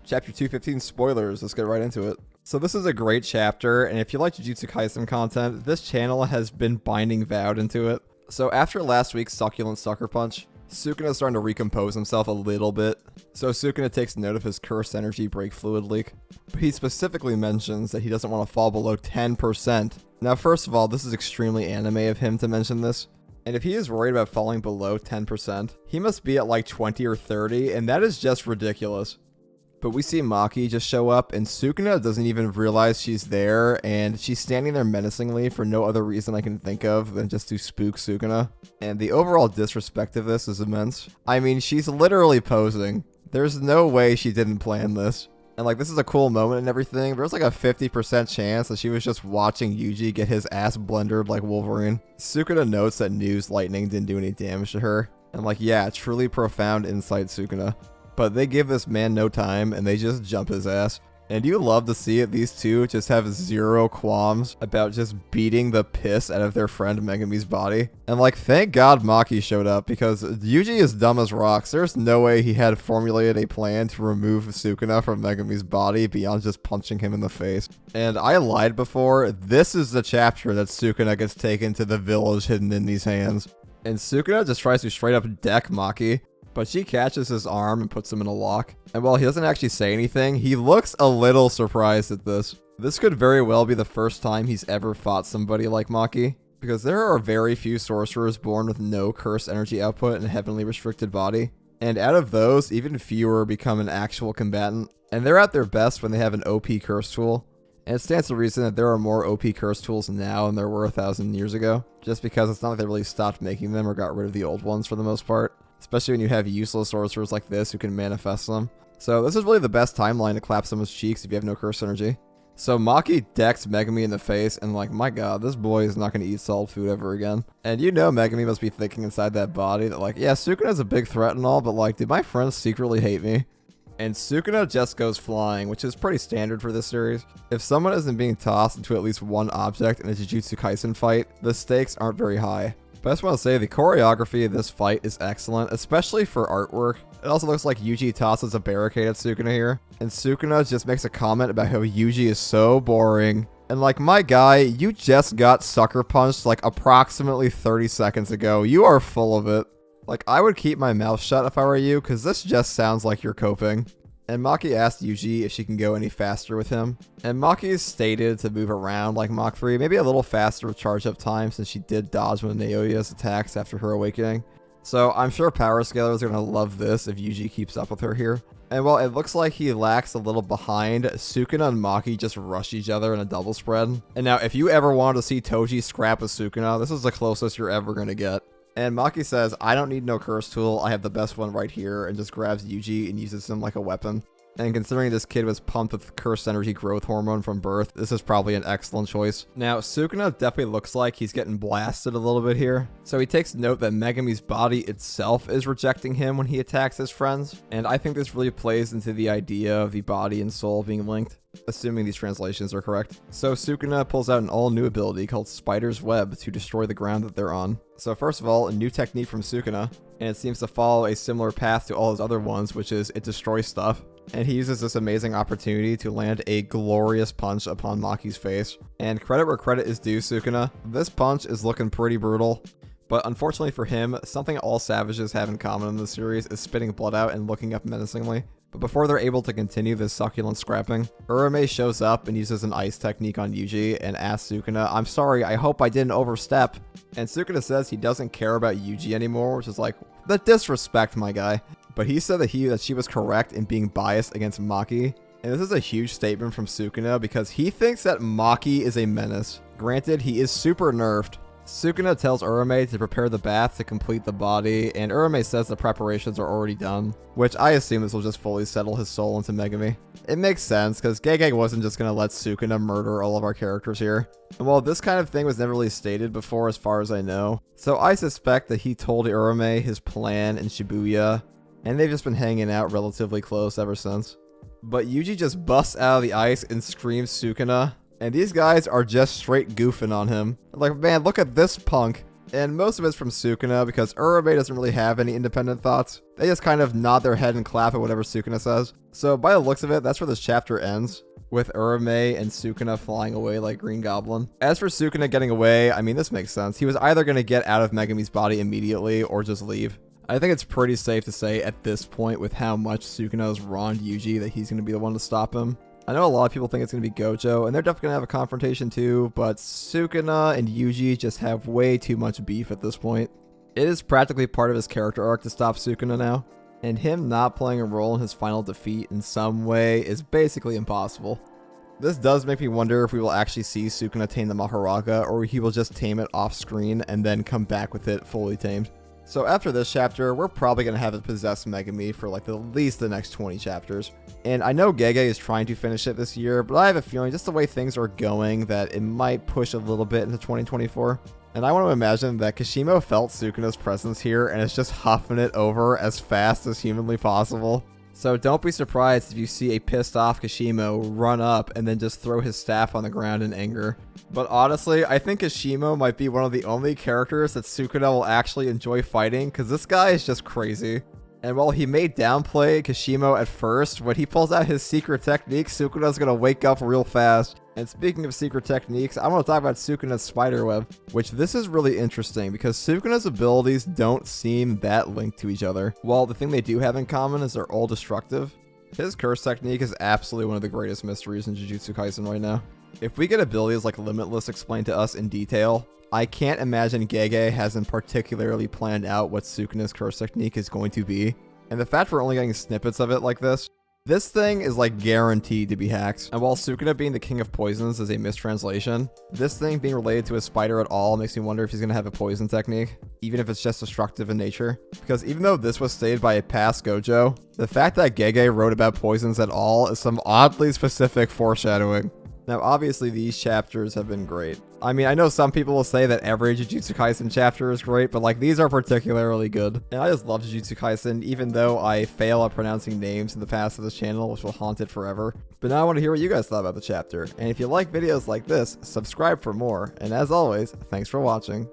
Chapter 215 spoilers, let's get right into it. So this is a great chapter, and if you like Jujutsu Kaisen content, this channel has been binding vowed into it. So after last week's succulent sucker punch, Sukuna is starting to recompose himself a little bit. So Sukuna takes note of his cursed energy break fluid leak, but he specifically mentions that he doesn't want to fall below 10%. Now first of all, this is extremely anime of him to mention this. And if he is worried about falling below 10%, he must be at like 20 or 30, and that is just ridiculous. But we see Maki just show up, and Sukuna doesn't even realize she's there, and she's standing there menacingly for no other reason I can think of than just to spook Sukuna. And the overall disrespect of this is immense. I mean, she's literally posing. There's no way she didn't plan this. And like, this is a cool moment and everything, but there's like a 50% chance that she was just watching Yuji get his ass blendered like Wolverine. Sukuna notes that News Lightning didn't do any damage to her. And like, yeah, truly profound insight, Sukuna. But they give this man no time, and they just jump his ass. And you love to see it, these two just have zero qualms about just beating the piss out of their friend Megami's body. And like, thank God Maki showed up, because Yuji is dumb as rocks. There's no way he had formulated a plan to remove Sukuna from Megami's body beyond just punching him in the face. And I lied before, this is the chapter that Sukuna gets taken to the village hidden in these hands. And Sukuna just tries to straight up deck Maki, but she catches his arm and puts him in a lock. And while he doesn't actually say anything, he looks a little surprised at this. This could very well be the first time he's ever fought somebody like Maki, because there are very few sorcerers born with no curse energy output and a heavenly restricted body. And out of those, even fewer become an actual combatant. And they're at their best when they have an OP curse tool. And it stands to reason that there are more OP curse tools now than there were 1,000 years ago, just because it's not like they really stopped making them or got rid of the old ones for the most part. Especially when you have useless sorcerers like this who can manifest them. So this is really the best timeline to clap someone's cheeks if you have no curse energy. So Maki decks Megami in the face, and like, my god, this boy is not going to eat solid food ever again. And you know Megami must be thinking inside that body that like, yeah, Sukuna's a big threat and all, but like, did my friends secretly hate me? And Sukuna just goes flying, which is pretty standard for this series. If someone isn't being tossed into at least one object in a Jujutsu Kaisen fight, the stakes aren't very high. But I just want to say the choreography of this fight is excellent, especially for artwork. It also looks like Yuji tosses a barricade at Sukuna here. And Sukuna just makes a comment about how Yuji is so boring. And like, my guy, you just got sucker punched like approximately 30 seconds ago. You are full of it. Like, I would keep my mouth shut if I were you, because this just sounds like you're coping. And Maki asked Yuji if she can go any faster with him. And Maki is stated to move around like Mach 3, maybe a little faster with charge up time since she did dodge one of Naoya's attacks after her awakening. So I'm sure Power Scalers are going to love this if Yuji keeps up with her here. And while it looks like he lacks a little behind, Sukuna and Maki just rush each other in a double spread. And now if you ever wanted to see Toji scrap with Sukuna, this is the closest you're ever going to get. And Maki says, I don't need no curse tool, I have the best one right here, and just grabs Yuji and uses him like a weapon. And considering this kid was pumped with cursed energy growth hormone from birth, this is probably an excellent choice. Now, Sukuna definitely looks like he's getting blasted a little bit here. So he takes note that Megami's body itself is rejecting him when he attacks his friends. And I think this really plays into the idea of the body and soul being linked, assuming these translations are correct. So Sukuna pulls out an all-new ability called Spider's Web to destroy the ground that they're on. So first of all, a new technique from Sukuna, and it seems to follow a similar path to all his other ones, which is it destroys stuff. And he uses this amazing opportunity to land a glorious punch upon Maki's face. And credit where credit is due, Sukuna. This punch is looking pretty brutal. But unfortunately for him, something all savages have in common in this series is spitting blood out and looking up menacingly. But before they're able to continue this succulent scrapping, Urame shows up and uses an ice technique on Yuji and asks Sukuna, I'm sorry, I hope I didn't overstep. And Sukuna says he doesn't care about Yuji anymore, which is like, the disrespect, my guy. But he said that she was correct in being biased against Maki. And this is a huge statement from Sukuna because he thinks that Maki is a menace. Granted, he is super nerfed. Sukuna tells Urame to prepare the bath to complete the body, and Urame says the preparations are already done, which I assume this will just fully settle his soul into Megami. It makes sense, because Gege wasn't just going to let Sukuna murder all of our characters here. And while this kind of thing was never really stated before as far as I know, so I suspect that he told Urame his plan in Shibuya, and they've just been hanging out relatively close ever since. But Yuji just busts out of the ice and screams Sukuna. And these guys are just straight goofing on him. Like, man, look at this punk. And most of it's from Sukuna because Urame doesn't really have any independent thoughts. They just kind of nod their head and clap at whatever Sukuna says. So by the looks of it, that's where this chapter ends, with Urame and Sukuna flying away like Green Goblin. As for Sukuna getting away, I mean, this makes sense. He was either going to get out of Megami's body immediately or just leave. I think it's pretty safe to say at this point, with how much Sukuna's wronged Yuji, that he's going to be the one to stop him. I know a lot of people think it's going to be Gojo, and they're definitely going to have a confrontation too, but Sukuna and Yuji just have way too much beef at this point. It is practically part of his character arc to stop Sukuna now, and him not playing a role in his final defeat in some way is basically impossible. This does make me wonder if we will actually see Sukuna tame the Maharaga, or he will just tame it off screen and then come back with it fully tamed. So after this chapter, we're probably going to have it possess Megami for like at least the next 20 chapters. And I know Gege is trying to finish it this year, but I have a feeling just the way things are going that it might push a little bit into 2024. And I want to imagine that Kashimo felt Sukuna's presence here and is just huffing it over as fast as humanly possible. So don't be surprised if you see a pissed off Kashimo run up and then just throw his staff on the ground in anger. But honestly, I think Kashimo might be one of the only characters that Sukuna will actually enjoy fighting, because this guy is just crazy. And while he may downplay Kashimo at first, when he pulls out his secret technique, Sukuna's gonna wake up real fast. And speaking of secret techniques, I want to talk about Sukuna's spiderweb, which this is really interesting because Sukuna's abilities don't seem that linked to each other. While the thing they do have in common is they're all destructive, his curse technique is absolutely one of the greatest mysteries in Jujutsu Kaisen right now. If we get abilities like Limitless explained to us in detail, I can't imagine Gege hasn't particularly planned out what Sukuna's curse technique is going to be. And the fact we're only getting snippets of it like this thing is like guaranteed to be hacked. And while Sukuna being the king of poisons is a mistranslation, this thing being related to a spider at all makes me wonder if he's going to have a poison technique, even if it's just destructive in nature. Because even though this was stated by a past Gojo, the fact that Gege wrote about poisons at all is some oddly specific foreshadowing. Now, obviously, these chapters have been great. I mean, I know some people will say that every Jujutsu Kaisen chapter is great, but like these are particularly good. And I just love Jujutsu Kaisen, even though I fail at pronouncing names in the past of this channel, which will haunt it forever. But now I want to hear what you guys thought about the chapter. And if you like videos like this, subscribe for more. And as always, thanks for watching.